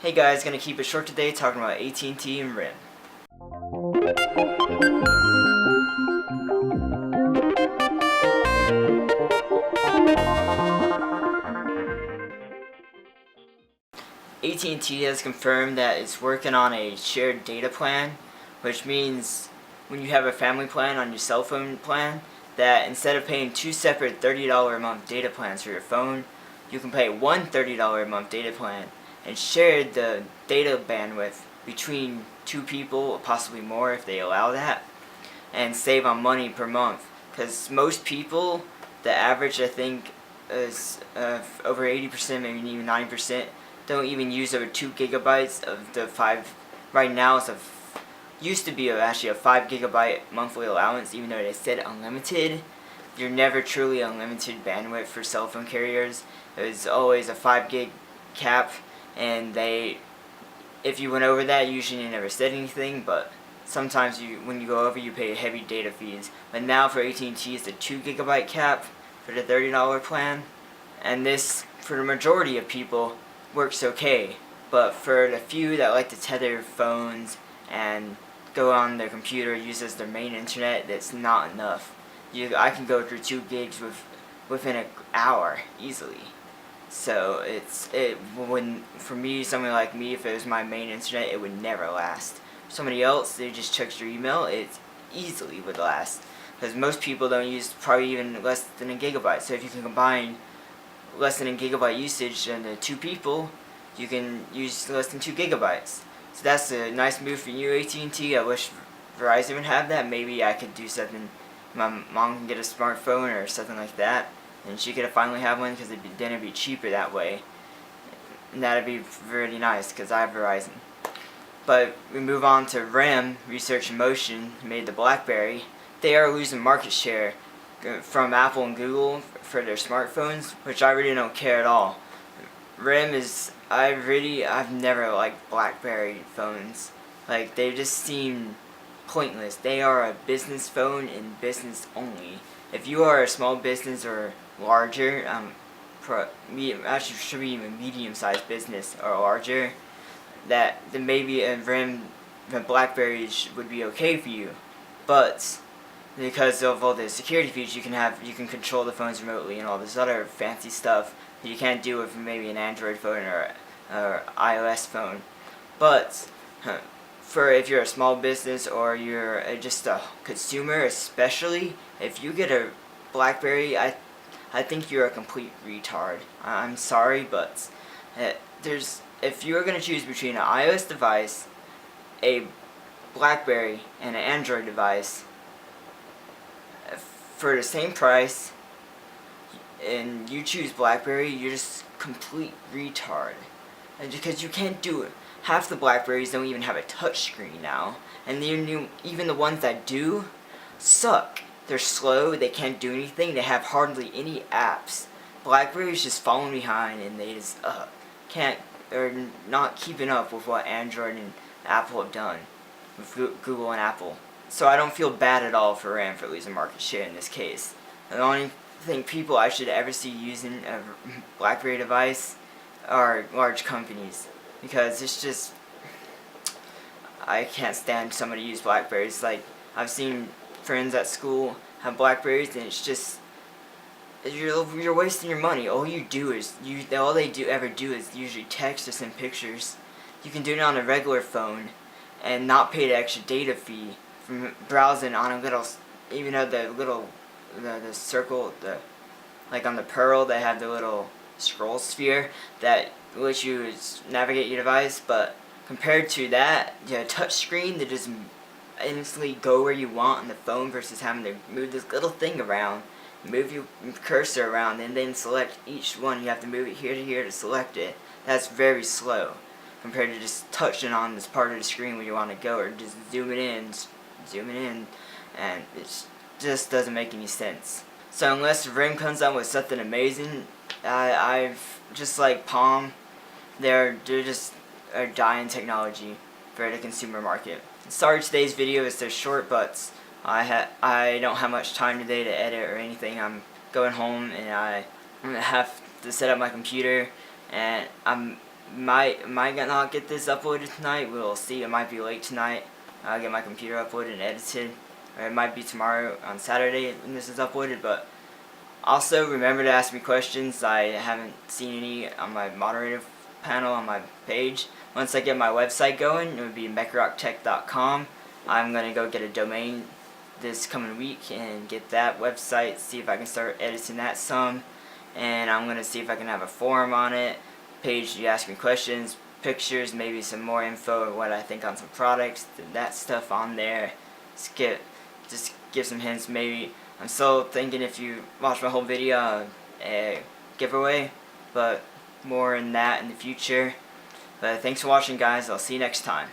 Hey guys, gonna keep it short today talking about AT&T and RIM. AT&T has confirmed that it's working on a shared data plan, which means when you have a family plan on your cell phone plan, that instead of paying two separate $30 a month data plans for your phone, you can pay one $30 a month data plan and share the data bandwidth between two people, possibly more if they allow that, and save on money per month. Because most people, the average I think is over 80%, maybe even 90%, don't even use over 2 gigabytes of the 5. Right now it's used to be actually a 5 gigabyte monthly allowance, even though they said unlimited. You're never truly unlimited bandwidth for cell phone carriers. It's always a 5 gig cap, and if you went over that, usually you never said anything, but sometimes when you go over, you pay heavy data fees. But now for AT&T, it's a 2 gigabyte cap for the $30 plan, and this, for the majority of people, works okay. But for the few that like to tether phones and go on their computer, use as their main internet, that's not enough. I can go through 2 gigs within an hour easily. So for me, somebody like me, if it was my main internet, it would never last. For somebody else, they just check your email, it easily would last. Because most people don't use probably even less than a gigabyte. So if you can combine less than a gigabyte usage and the two people, you can use less than 2 gigabytes. So that's a nice move for you, AT&T. I wish Verizon would have that. Maybe I could do something. My mom can get a smartphone or something like that, and she could finally have one because then it'd be cheaper that way. And that'd be really nice because I have Verizon. But we move on to RIM, Research in Motion, made the Blackberry. They are losing market share from Apple and Google for their smartphones, which I really don't care at all. RIM is, I've never liked Blackberry phones. Like, they just seem pointless. They are a business phone and business only. If you are a small business or larger, actually should be even medium-sized business or larger, then maybe a RIM, the Blackberry would be okay for you. But because of all the security features you can control the phones remotely and all this other fancy stuff that you can't do with maybe an Android phone or iOS phone. But for if you're a small business or you're just a consumer, especially if you get a Blackberry, I think you're a complete retard. I'm sorry, but if you're gonna choose between an iOS device, a Blackberry, and an Android device for the same price, and you choose Blackberry, you're just complete retard. And because you can't do it. Half the Blackberries don't even have a touch screen now, and even the ones that do suck. They're slow, they can't do anything, they have hardly any apps. Blackberry's just falling behind, and they just they're not keeping up with what Android and Apple have done with Google and Apple. So I don't feel bad at all for RAM for losing market share in this case. The only people I should ever see using a Blackberry device are large companies, because it's just, I can't stand somebody use Blackberries. Like, I've seen friends at school have Blackberries, and it's just, you're wasting your money. All they do ever do is usually text or send pictures. You can do it on a regular phone and not pay the extra data fee from browsing on a little, even though the circle, like on the Pearl, they have the little scroll sphere that lets you navigate your device. But compared to that, touch screen that just instantly go where you want on the phone versus having to move this little thing around, move your cursor around, and then select each one. You have to move it here to here to select it. That's very slow compared to just touching on this part of the screen where you want to go, or just zooming in, and it just doesn't make any sense. So unless RIM comes out with something amazing, I've just like Palm, they're just a dying technology for the consumer market. Sorry today's video is so short, but I don't have much time today to edit or anything. I'm going home and I'm gonna have to set up my computer, and I'm might not get this uploaded tonight. We'll see. It might be late tonight. I'll get my computer uploaded and edited. Or it might be tomorrow on Saturday when this is uploaded. But also remember to ask me questions. I haven't seen any on my moderator panel on my page. Once I get my website going, it would be mecharocktech.com. I'm gonna go get a domain this coming week and get that website, see if I can start editing that some, and I'm gonna see if I can have a forum on it, page you ask me questions, pictures, maybe some more info of what I think on some products, that stuff on there. Just give some hints. Maybe I'm still thinking if you watch my whole video, a giveaway, but more in that in the future. But thanks for watching, guys. I'll see you next time.